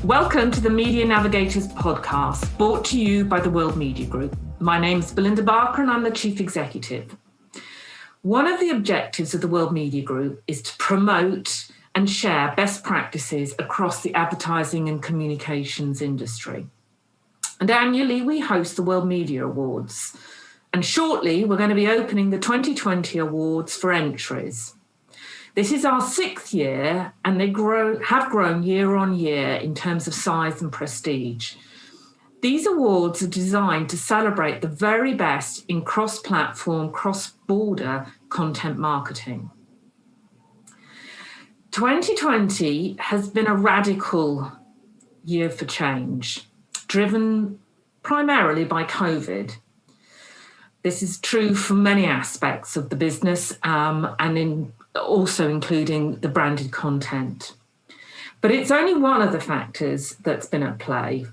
Welcome to the Media Navigators podcast, brought to you by the World Media Group. My name is Belinda Barker and I'm the Chief Executive. One of the objectives of the World Media Group is to promote and share best practices across the advertising and communications industry. And annually, we host the World Media Awards. And shortly, we're going to be opening the 2020 awards for entries. This is our 6th year, and they have grown year on year in terms of size and prestige. These awards are designed to celebrate the very best in cross-platform, cross-border content marketing. 2020 has been a radical year for change, driven primarily by COVID. This is true for many aspects of the business and also including the branded content. But it's only one of the factors that's been at play.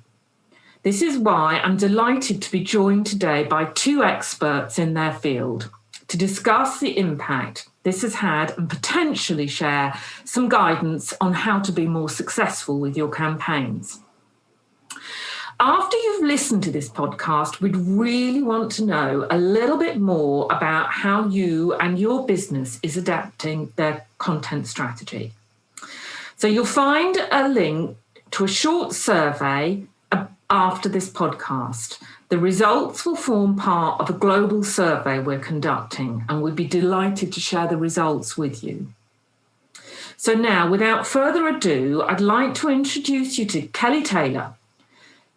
This is why I'm delighted to be joined today by 2 experts in their field to discuss the impact this has had and potentially share some guidance on how to be more successful with your campaigns. After you've listened to this podcast, we'd really want to know a little bit more about how you and your business is adapting their content strategy. So you'll find a link to a short survey after this podcast. The results will form part of a global survey we're conducting, and we'd be delighted to share the results with you. So now, without further ado, I'd like to introduce you to Kelly Taylor.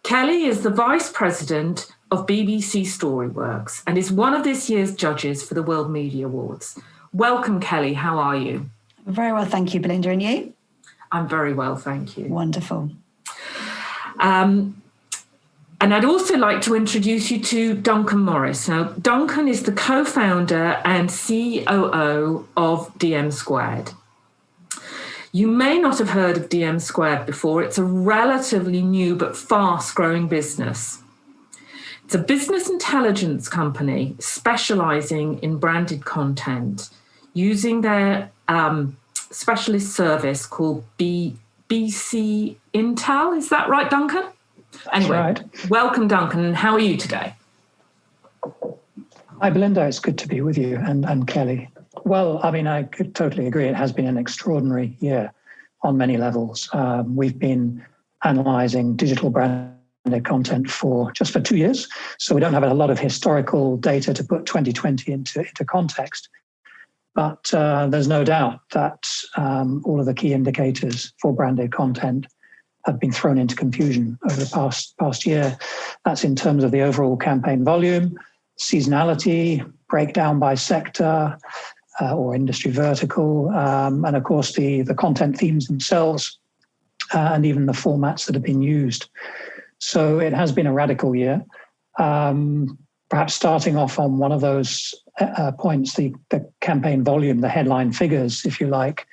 Kelly is the Vice President of BBC StoryWorks and is one of this year's judges for the World Media Awards. Welcome, Kelly. How are you? Very well, thank you, Belinda. And you? I'm very well, thank you. Wonderful. And I'd also like to introduce you to Duncan Morris. Now, Duncan is the co-founder and COO of DM Squared. You may not have heard of DM Squared before. It's a relatively new but fast-growing business. It's a business intelligence company specializing in branded content, using their specialist service called BC Intel. Is that right, Duncan? Anyway, right. Welcome, Duncan. How are you today? Hi, Belinda. It's good to be with you and Kelly. Well, I mean, I could totally agree. It has been an extraordinary year on many levels. We've been analysing digital branded content for 2 years, so we don't have a lot of historical data to put 2020 into context. But there's no doubt that all of the key indicators for branded content have been thrown into confusion over the past year. That's in terms of the overall campaign volume, seasonality, breakdown by sector or industry vertical, and of course the content themes themselves and even the formats that have been used. So it has been a radical year. Perhaps starting off on one of those points, the campaign volume, the headline figures, if you like.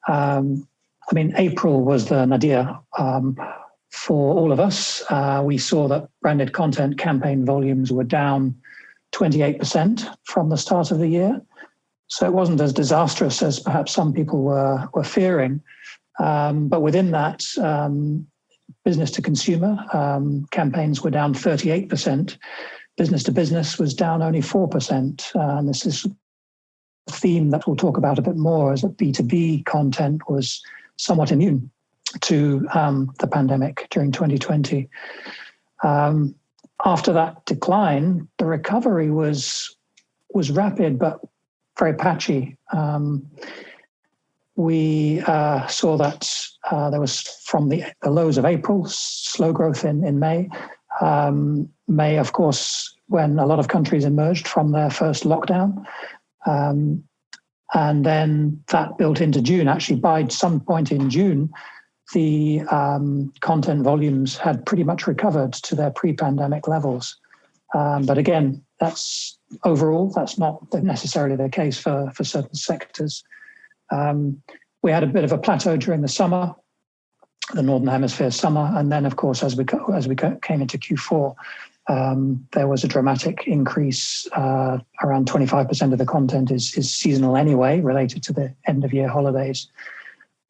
I mean, April was the nadir for all of us. We saw that branded content campaign volumes were down 28% from the start of the year. So it wasn't as disastrous as perhaps some people were fearing. But within that, business to consumer campaigns were down 38%. Business to business was down only 4%. And this is a theme that we'll talk about a bit more, is that B2B content was somewhat immune to the pandemic during 2020. After that decline, the recovery was rapid but very patchy. We saw that there was, from the lows of April, slow growth in May. May, of course, when a lot of countries emerged from their first lockdown. And then that built into June. Actually, by some point in June, the content volumes had pretty much recovered to their pre-pandemic levels. But again, that's not necessarily the case for certain sectors. We had a bit of a plateau during the summer, the Northern Hemisphere summer, and then, of course, as we came into Q4, There was a dramatic increase. Around 25% of the content is seasonal anyway, related to the end of year holidays.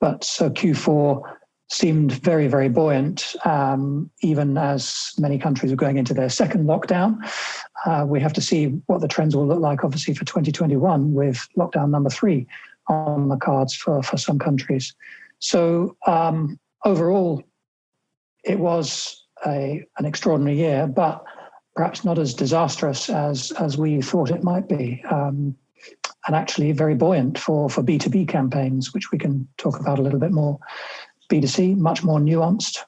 But so Q4 seemed very, very buoyant, even as many countries are going into their second lockdown. We have to see what the trends will look like, obviously, for 2021 with lockdown number 3 on the cards for some countries. So overall, it was an extraordinary year, but perhaps not as disastrous as we thought it might be. And actually very buoyant for B2B campaigns, which we can talk about a little bit more. B2C, much more nuanced,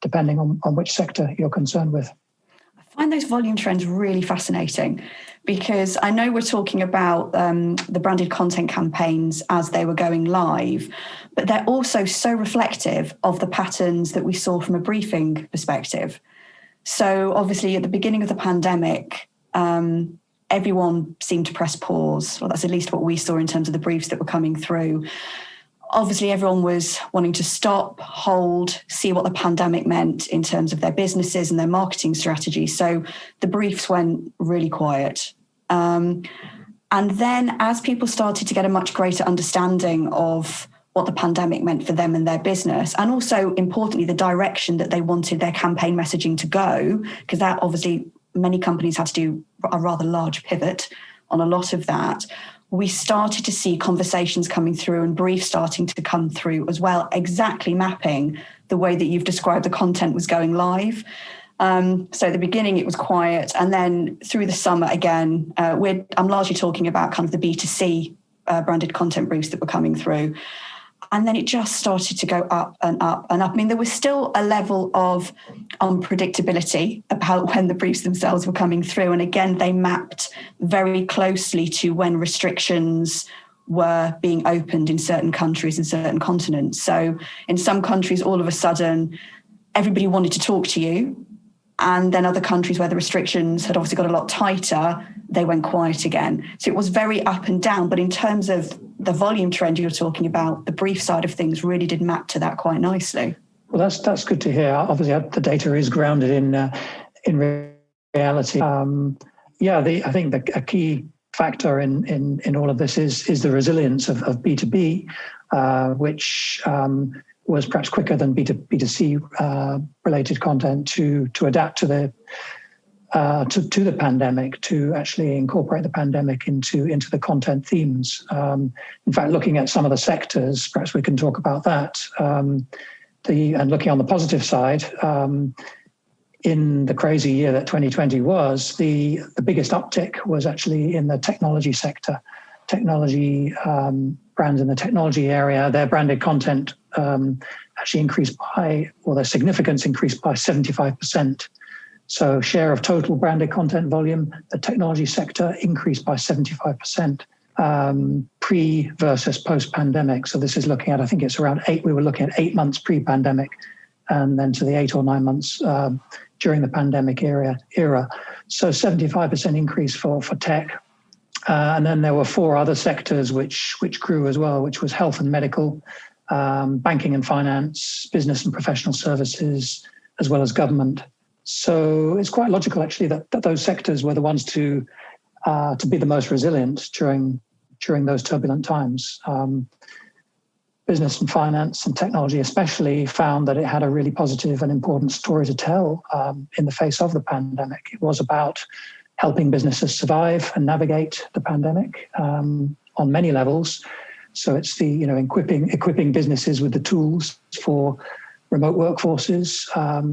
depending on which sector you're concerned with. I find those volume trends really fascinating because I know we're talking about the branded content campaigns as they were going live, but they're also so reflective of the patterns that we saw from a briefing perspective. So obviously at the beginning of the pandemic, everyone seemed to press pause. Well, that's at least what we saw in terms of the briefs that were coming through. Obviously, everyone was wanting to stop, hold, see what the pandemic meant in terms of their businesses and their marketing strategy. So the briefs went really quiet. And then as people started to get a much greater understanding of what the pandemic meant for them and their business, and also importantly, the direction that they wanted their campaign messaging to go, because that obviously many companies had to do a rather large pivot on a lot of that. We started to see conversations coming through and briefs starting to come through as well, exactly mapping the way that you've described the content was going live. So at the beginning, it was quiet. And then through the summer, again, I'm largely talking about kind of the B2C branded content briefs that were coming through. And then it just started to go up and up and up. I mean, there was still a level of unpredictability about when the briefs themselves were coming through. And again, they mapped very closely to when restrictions were being opened in certain countries and certain continents. So in some countries, all of a sudden, everybody wanted to talk to you. And then other countries where the restrictions had obviously got a lot tighter, they went quiet again. So it was very up and down. But in terms of the volume trend you're talking about, the brief side of things really did map to that quite nicely. Well, that's good to hear. Obviously, the data is grounded in reality. I think a key factor in all of this is the resilience of B2B, which was perhaps quicker than B2C related content to adapt to the pandemic, to actually incorporate the pandemic into the content themes. In fact, looking at some of the sectors, perhaps we can talk about that. And looking on the positive side, in the crazy year that 2020 was, the biggest uptick was actually in the technology sector. Technology brands in the technology area, their branded content actually increased their significance increased by 75%. So share of total branded content volume, the technology sector increased by 75%, pre versus post-pandemic. So this is looking at, I think it's around we were looking at 8 months pre-pandemic, and then to the 8 or 9 months during the pandemic era. So 75% increase for tech. And then there were 4 other sectors which grew as well, which was health and medical, banking and finance, business and professional services, as well as government. So it's quite logical, actually, that those sectors were the ones to be the most resilient during those turbulent times. Business and finance and technology especially found that it had a really positive and important story to tell in the face of the pandemic. It was about helping businesses survive and navigate the pandemic on many levels. So it's the equipping businesses with the tools for remote workforces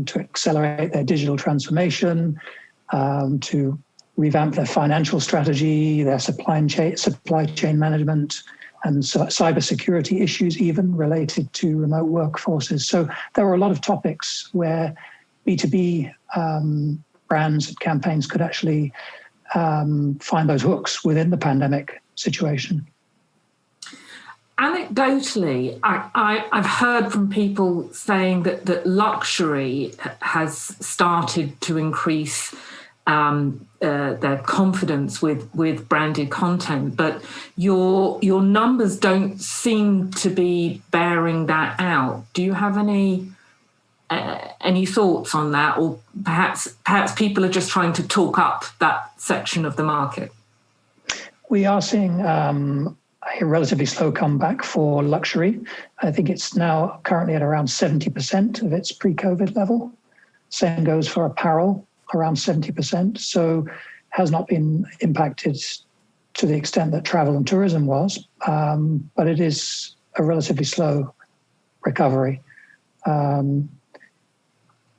to accelerate their digital transformation, to revamp their financial strategy, their supply chain management, and cybersecurity issues even related to remote workforces. So there were a lot of topics where B2B brands and campaigns could actually find those hooks within the pandemic situation. Anecdotally, I've heard from people saying that luxury has started to increase their confidence with branded content, but your numbers don't seem to be bearing that out. Do you have any Any thoughts on that, or perhaps people are just trying to talk up that section of the market? We are seeing a relatively slow comeback for luxury. I think it's now currently at around 70% of its pre-COVID level. Same goes for apparel, around 70%. So has not been impacted to the extent that travel and tourism was, but it is a relatively slow recovery.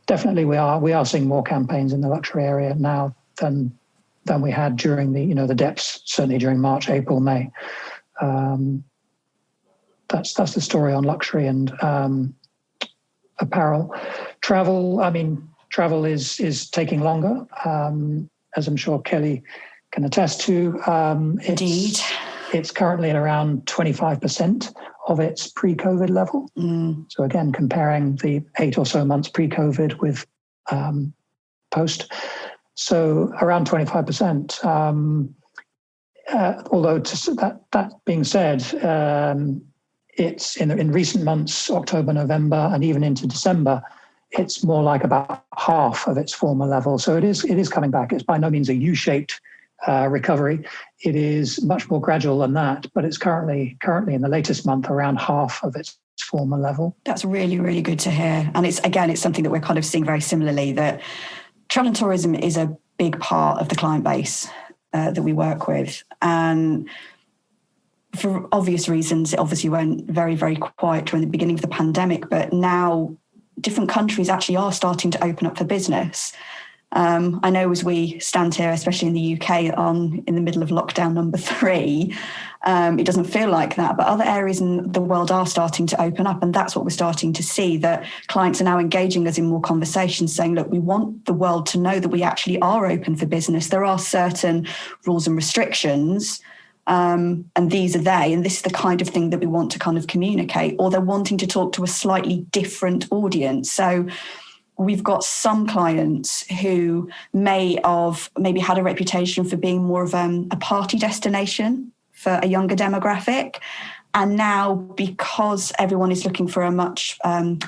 Definitely, we are seeing more campaigns in the luxury area now than we had during the depths, certainly during March, April, May. That's the story on luxury and apparel. Travel is taking longer, as I'm sure Kelly can attest to. Indeed. It's currently at around 25% of its pre-COVID level. So again, comparing the 8 or so months pre-COVID with post. So around 25%. Although that being said, it's in recent months, October, November, and even into December, it's more like about half of its former level. So it is coming back. It's by no means a U-shaped recovery. It is much more gradual than that, but it's currently in the latest month around half of its former level. That's really, really good to hear. And it's something that we're kind of seeing very similarly, that travel and tourism is a big part of the client base that we work with. And for obvious reasons, it obviously went very, very quiet during the beginning of the pandemic, but now different countries actually are starting to open up for business. I know as we stand here, especially in the UK, in the middle of lockdown number 3, it doesn't feel like that, but other areas in the world are starting to open up. And that's what we're starting to see, that clients are now engaging us in more conversations saying, look, we want the world to know that we actually are open for business. There are certain rules and restrictions, and these are they, and this is the kind of thing that we want to kind of communicate, or they're wanting to talk to a slightly different audience. So we've got some clients who maybe had a reputation for being more of a party destination for a younger demographic. And now, because everyone is looking for a much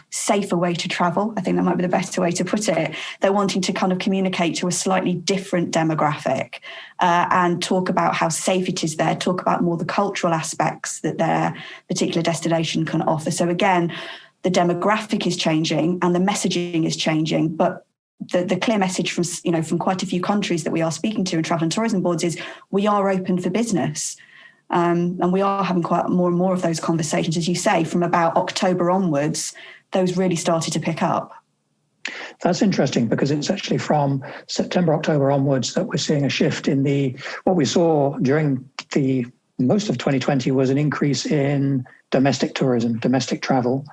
safer way to travel, I think that might be the better way to put it, they're wanting to kind of communicate to a slightly different demographic and talk about how safe it is there, talk about more the cultural aspects that their particular destination can offer. So again, the demographic is changing and the messaging is changing, but the clear message from quite a few countries that we are speaking to in travel and tourism boards is we are open for business. And we are having quite more and more of those conversations, as you say, from about October onwards, those really started to pick up. That's interesting, because it's actually from September, October onwards that we're seeing a shift in what we saw during most of 2020 was an increase in domestic tourism, domestic travel.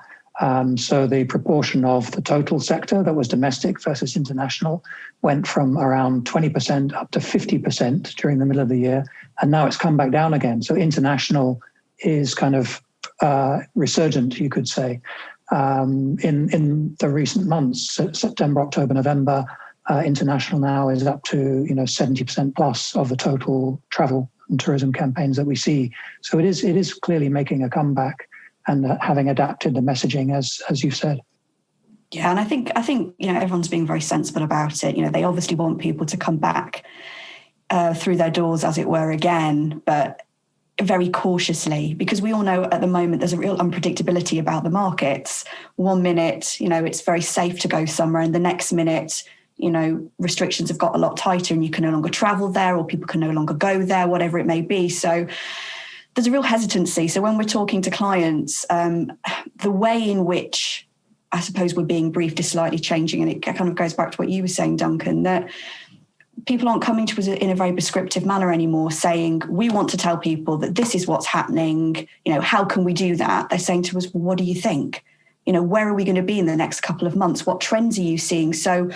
So the proportion of the total sector that was domestic versus international went from around 20% up to 50% during the middle of the year. And now it's come back down again. So international is kind of resurgent, you could say. In the recent months, September, October, November, international now is up to 70% plus of the total travel and tourism campaigns that we see. So it is clearly making a comeback and having adapted the messaging, as you said. Yeah, and I think everyone's being very sensible about it. They obviously want people to come back through their doors, as it were, again, but very cautiously, because we all know at the moment there's a real unpredictability about the markets. 1 minute, it's very safe to go somewhere, and the next minute, restrictions have got a lot tighter and you can no longer travel there, or people can no longer go there, whatever it may be. So there's a real hesitancy. So when we're talking to clients, the way in which I suppose we're being briefed is slightly changing. And it kind of goes back to what you were saying, Duncan, that people aren't coming to us in a very prescriptive manner anymore, saying, we want to tell people that this is what's happening. How can we do that? They're saying to us, well, what do you think? Where are we going to be in the next couple of months? What trends are you seeing? So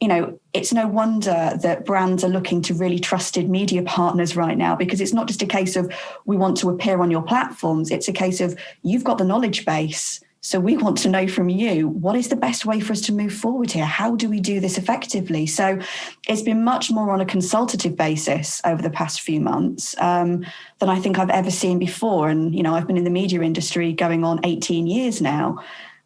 it's no wonder that brands are looking to really trusted media partners right now, because it's not just a case of we want to appear on your platforms. It's a case of you've got the knowledge base. So we want to know from you, what is the best way for us to move forward here? How do we do this effectively? So it's been much more on a consultative basis over the past few months than I think I've ever seen before. And, I've been in the media industry going on 18 years now.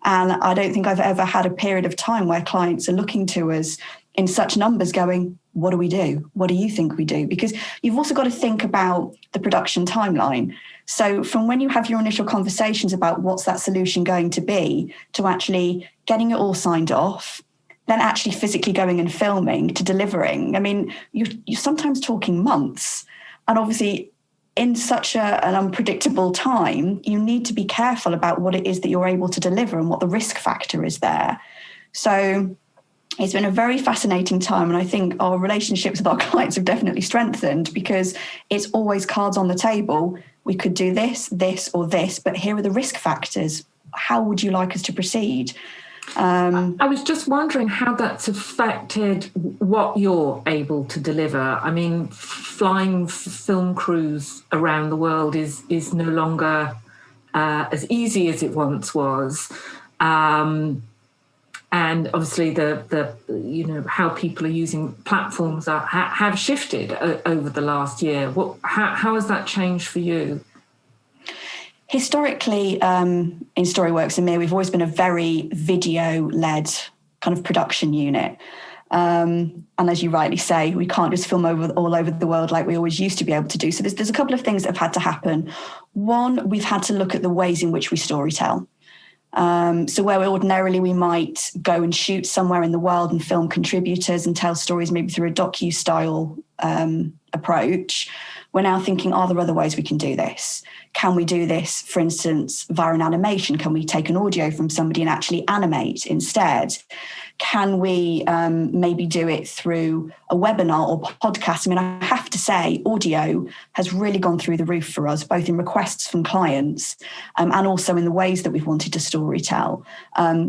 And I don't think I've ever had a period of time where clients are looking to us in such numbers going, what do we do? What do you think we do? Because you've also got to think about the production timeline. So from when you have your initial conversations about what's that solution going to be, to actually getting it all signed off, then actually physically going and filming, to delivering. I mean, you're sometimes talking months. And obviously, in such an unpredictable time, you need to be careful about what it is that you're able to deliver and what the risk factor is there. So it's been a very fascinating time. And I think our relationships with our clients have definitely strengthened, because it's always cards on the table. We could do this, or this, but here are the risk factors. How would you like us to proceed? I was just wondering how that's affected what you're able to deliver. I mean, flying film crews around the world is no longer as easy as it once was. And obviously the how people are using platforms have shifted over the last year. How has that changed for you? Historically, in StoryWorks EMEA, we've always been a very video-led kind of production unit. And as you rightly say, we can't just film all over the world like we always used to be able to do. So there's a couple of things that have had to happen. One, we've had to look at the ways in which we storytell. So where ordinarily we might go and shoot somewhere in the world and film contributors and tell stories maybe through a docu-style approach, we're now thinking, are there other ways we can do this? Can we do this, for instance, via an animation? Can we take an audio from somebody and actually animate instead? Can we maybe do it through a webinar or podcast? I mean, I have to say, audio has really gone through the roof for us, both in requests from clients and also in the ways that we've wanted to storytell.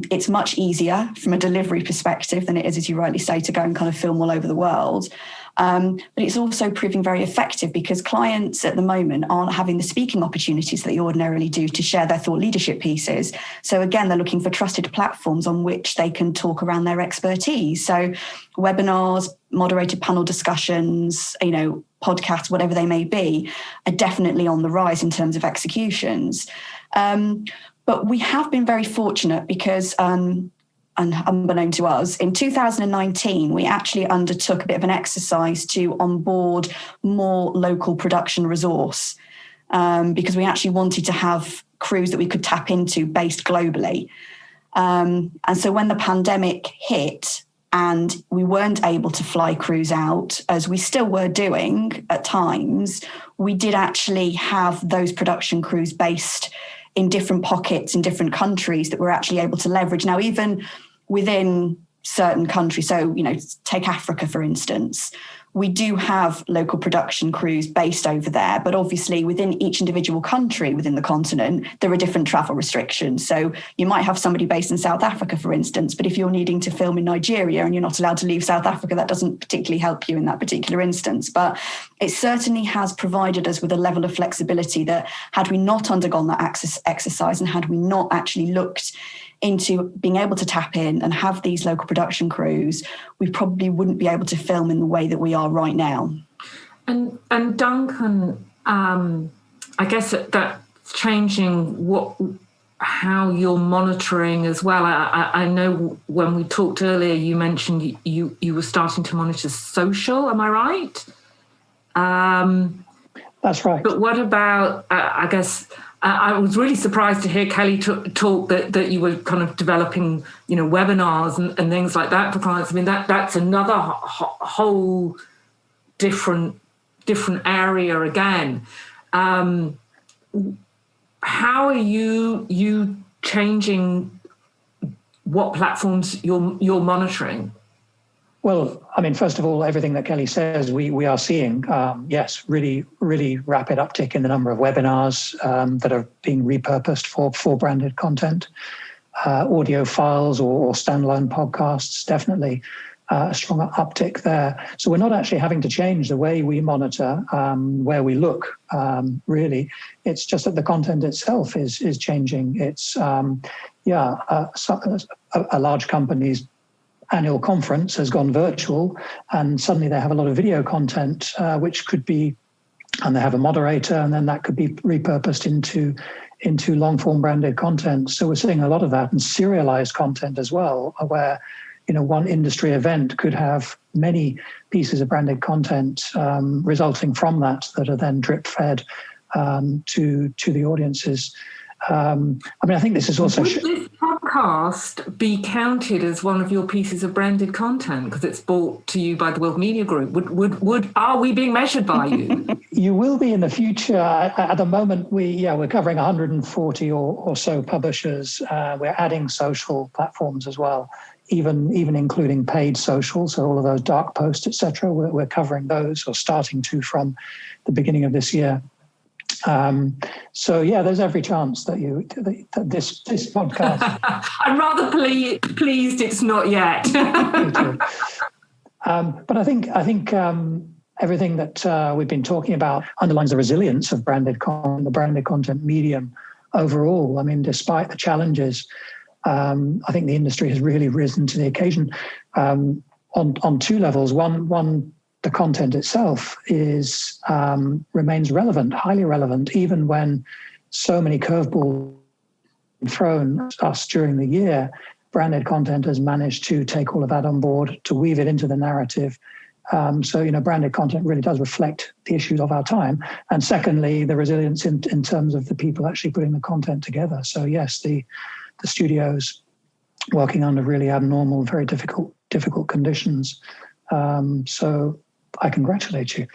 It's much easier from a delivery perspective than it is, as you rightly say, to go and kind of film all over the world. But it's also proving very effective, because clients at the moment aren't having the speaking opportunities that they ordinarily do to share their thought leadership pieces. So again, they're looking for trusted platforms on which they can talk around their expertise. So webinars, moderated panel discussions, podcasts, whatever they may be, are definitely on the rise in terms of executions. But we have been very fortunate because and unbeknown to us, in 2019, we actually undertook a bit of an exercise to onboard more local production resource, because we actually wanted to have crews that we could tap into based globally. And so when the pandemic hit and we weren't able to fly crews out, as we still were doing at times, we did actually have those production crews based in different pockets in different countries that we're actually able to leverage. Now, even within certain countries, so, take Africa, for instance, we do have local production crews based over there, but obviously within each individual country within the continent, there are different travel restrictions. So you might have somebody based in South Africa, for instance, but if you're needing to film in Nigeria and you're not allowed to leave South Africa, that doesn't particularly help you in that particular instance. But it certainly has provided us with a level of flexibility that, had we not undergone that exercise and had we not actually looked into being able to tap in and have these local production crews, we probably wouldn't be able to film in the way that we are right now. And Duncan, I guess that's changing how you're monitoring as well. I know when we talked earlier, you mentioned you were starting to monitor social. Am I right? That's right. But what about, I guess, I was really surprised to hear Kelly talk that you were kind of developing, webinars and things like that for clients. I mean, that's another whole different area again. How are you changing what platforms you're monitoring? Well, I mean, first of all, everything that Kelly says, we are seeing, yes, really, really rapid uptick in the number of webinars that are being repurposed for branded content, audio files or standalone podcasts, definitely a stronger uptick there. So we're not actually having to change the way we monitor, where we look, really. It's just that the content itself is changing. It's, a large company's annual conference has gone virtual, and suddenly they have a lot of video content, which could be and they have a moderator, and then that could be repurposed into long-form branded content. So we're seeing a lot of that, and serialized content as well, where one industry event could have many pieces of branded content resulting from that are then drip-fed to the audiences. I think this is also... Would this podcast be counted as one of your pieces of branded content because it's brought to you by the Bloomberg Media Group? Are we being measured by you? You will be in the future. At the moment, we're covering 140 or so publishers. We're adding social platforms as well, even including paid social. So all of those dark posts, etc. We're covering those, or starting to, from the beginning of this year. There's every chance that this podcast. I'm rather pleased it's not yet. Me too. But I think everything that we've been talking about underlines the resilience of the branded content medium overall. I mean, despite the challenges, I think the industry has really risen to the occasion on two levels. One, the content itself remains relevant, highly relevant, even when so many curveballs thrown at us during the year. Branded content has managed to take all of that on board, to weave it into the narrative. Branded content really does reflect the issues of our time. And secondly, the resilience in terms of the people actually putting the content together. So yes, the studios working under really abnormal, very difficult conditions. So I congratulate you.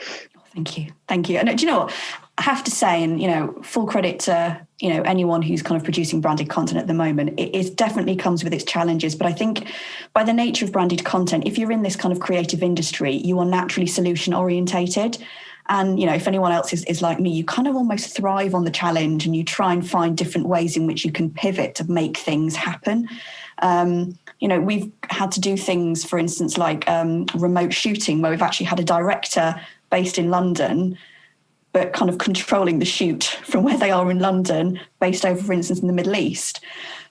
Thank you. And do you know what? I have to say, and full credit to anyone who's kind of producing branded content at the moment. It definitely comes with its challenges, but I think by the nature of branded content, if you're in this kind of creative industry, you are naturally solution orientated. And if anyone else is like me, you kind of almost thrive on the challenge, and you try and find different ways in which you can pivot to make things happen. We've had to do things, for instance, like remote shooting, where we've actually had a director based in London, but kind of controlling the shoot from where they are in London, based over, for instance, in the Middle East.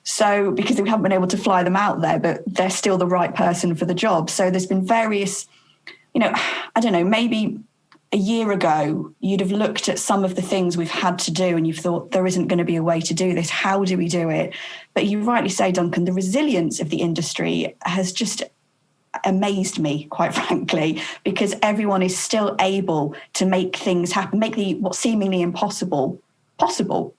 So because we haven't been able to fly them out there, but they're still the right person for the job. So there's been various, I don't know, maybe a year ago, you'd have looked at some of the things we've had to do and you've thought, there isn't going to be a way to do this. How do we do it? But you rightly say, Duncan, the resilience of the industry has just amazed me, quite frankly, because everyone is still able to make things happen, make what's seemingly impossible possible.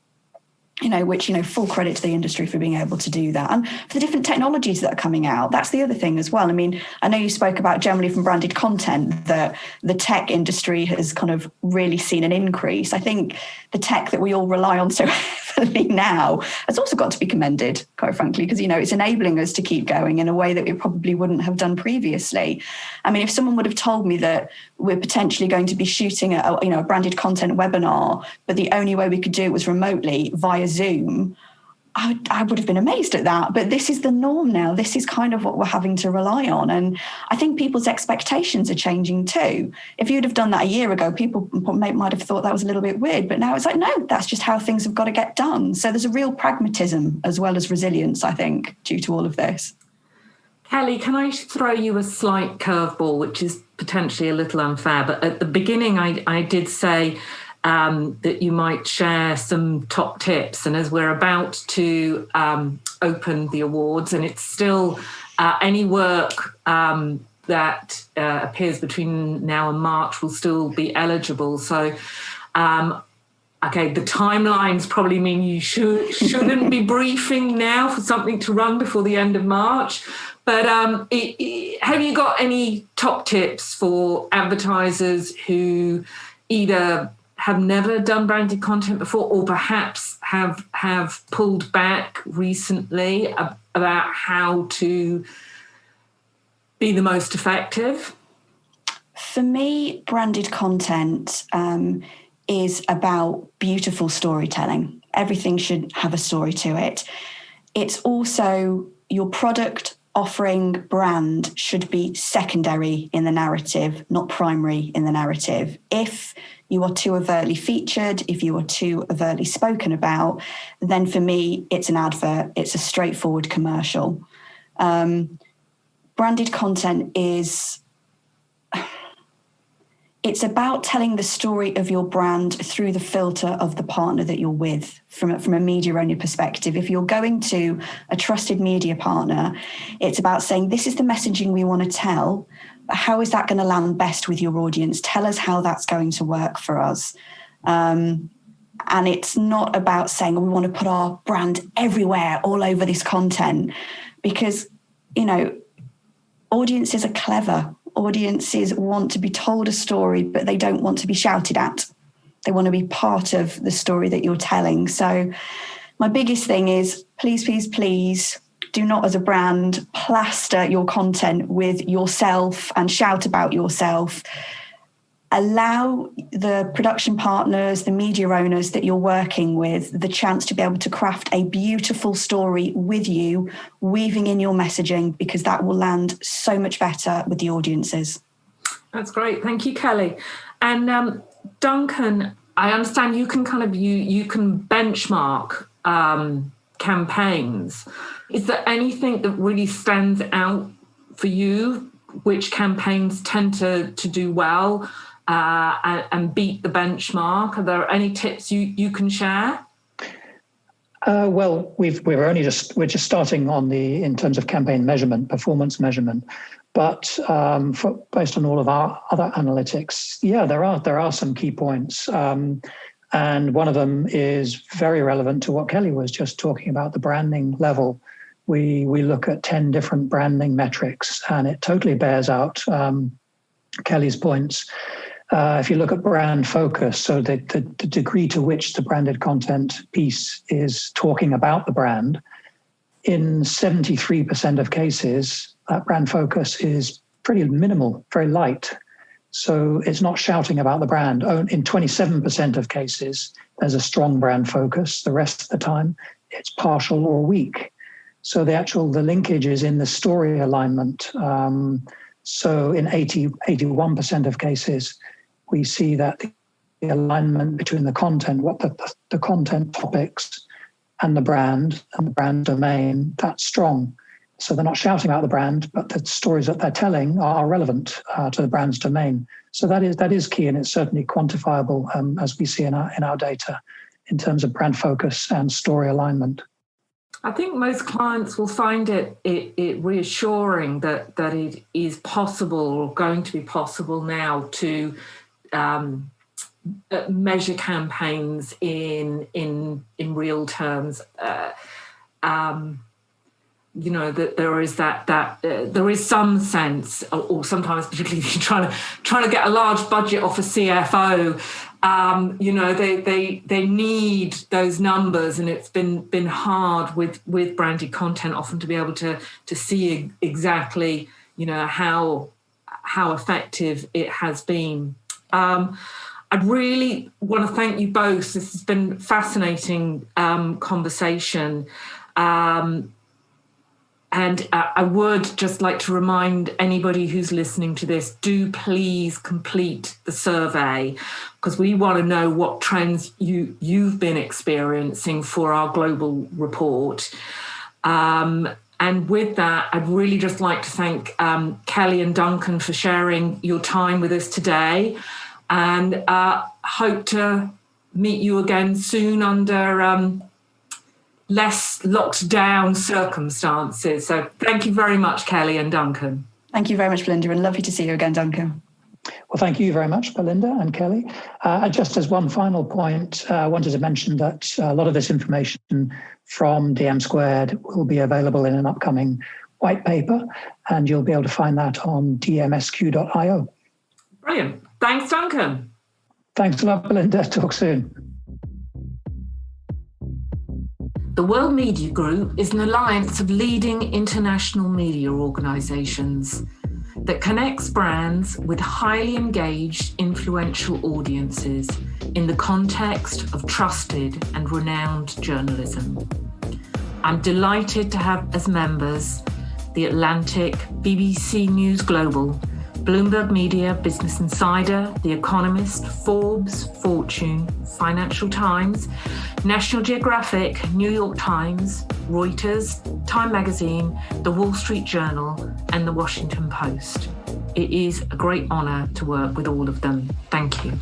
Which, full credit to the industry for being able to do that. And for the different technologies that are coming out, that's the other thing as well. I mean, I know you spoke about generally from branded content that the tech industry has kind of really seen an increase. I think the tech that we all rely on so heavily now has also got to be commended, quite frankly, because, it's enabling us to keep going in a way that we probably wouldn't have done previously. I mean, if someone would have told me that we're potentially going to be shooting a branded content webinar, but the only way we could do it was remotely via Zoom, I would have been amazed at that. But this is the norm now. This is kind of what we're having to rely on. And I think people's expectations are changing too. If you'd have done that a year ago, people might have thought that was a little bit weird. But now it's like, no, that's just how things have got to get done. So there's a real pragmatism as well as resilience, I think, due to all of this. Kelly, can I throw you a slight curveball, which is potentially a little unfair? But at the beginning, I did say that you might share some top tips. And as we're about to open the awards, and it's still any work that appears between now and March will still be eligible. So, okay, the timelines probably mean you shouldn't be briefing now for something to run before the end of March. But have you got any top tips for advertisers who either have never done branded content before, or perhaps have pulled back recently about how to be the most effective? For me, branded content is about beautiful storytelling. Everything should have a story to it. It's also your product, offering, brand should be secondary in the narrative, not primary in the narrative. If you are too overtly featured, if you are too overtly spoken about, then for me, it's an advert. It's a straightforward commercial. Branded content is it's about telling the story of your brand through the filter of the partner that you're with from a media owner perspective. If you're going to a trusted media partner, it's about saying, this is the messaging we want to tell. How is that going to land best with your audience? Tell us how that's going to work for us. And it's not about saying, we want to put our brand everywhere, all over this content, because, audiences are clever. Audiences want to be told a story, but they don't want to be shouted at. They want to be part of the story that you're telling. So my biggest thing is, please, please, please do not, as a brand, plaster your content with yourself and shout about yourself. Allow the production partners, the media owners that you're working with, the chance to be able to craft a beautiful story with you, weaving in your messaging, because that will land so much better with the audiences. That's great. Thank you, Kelly. And Duncan, I understand you can you can benchmark campaigns. Is there anything that really stands out for you, which campaigns tend to do well and beat the benchmark? Are there any tips you can share? Well, we're just starting in terms of campaign measurement, performance measurement, but based on all of our other analytics, there are some key points, and one of them is very relevant to what Kelly was just talking about, the branding level. We look at 10 different branding metrics, and it totally bears out Kelly's points. If you look at brand focus, so the degree to which the branded content piece is talking about the brand, in 73% of cases, that brand focus is pretty minimal, very light. So it's not shouting about the brand. In 27% of cases, there's a strong brand focus. The rest of the time, it's partial or weak. So the linkage is in the story alignment. So in 81% of cases, we see that the alignment between the content, what the content topics and the brand domain, that's strong. So they're not shouting about the brand, but the stories that they're telling are relevant to the brand's domain. So that is key, and it's certainly quantifiable as we see in our data in terms of brand focus and story alignment. I think most clients will find it reassuring that it is possible, or going to be possible now, to measure campaigns in real terms. That there is there is some sense, or sometimes particularly if you're trying to get a large budget off a CFO. They need those numbers, and it's been hard with branded content often to be able to see exactly how effective it has been. I'd really want to thank you both. This has been fascinating conversation. And I would just like to remind anybody who's listening to this, do please complete the survey, because we want to know what trends you've been experiencing for our global report. And with that, I'd really just like to thank Kelly and Duncan for sharing your time with us today, and hope to meet you again soon under less locked down circumstances. So thank you very much, Kelly and Duncan. Thank you very much, Belinda, and lovely to see you again, Duncan. Well, thank you very much, Belinda and Kelly. Just as one final point, I wanted to mention that a lot of this information from DM Squared will be available in an upcoming white paper, and you'll be able to find that on dmsq.io. Brilliant. Thanks, Duncan. Thanks a lot, Belinda. Talk soon. The World Media Group is an alliance of leading international media organisations that connects brands with highly engaged, influential audiences in the context of trusted and renowned journalism. I'm delighted to have as members The Atlantic, BBC News Global, Bloomberg Media, Business Insider, The Economist, Forbes, Fortune, Financial Times, National Geographic, New York Times, Reuters, Time Magazine, The Wall Street Journal, and The Washington Post. It is a great honour to work with all of them. Thank you.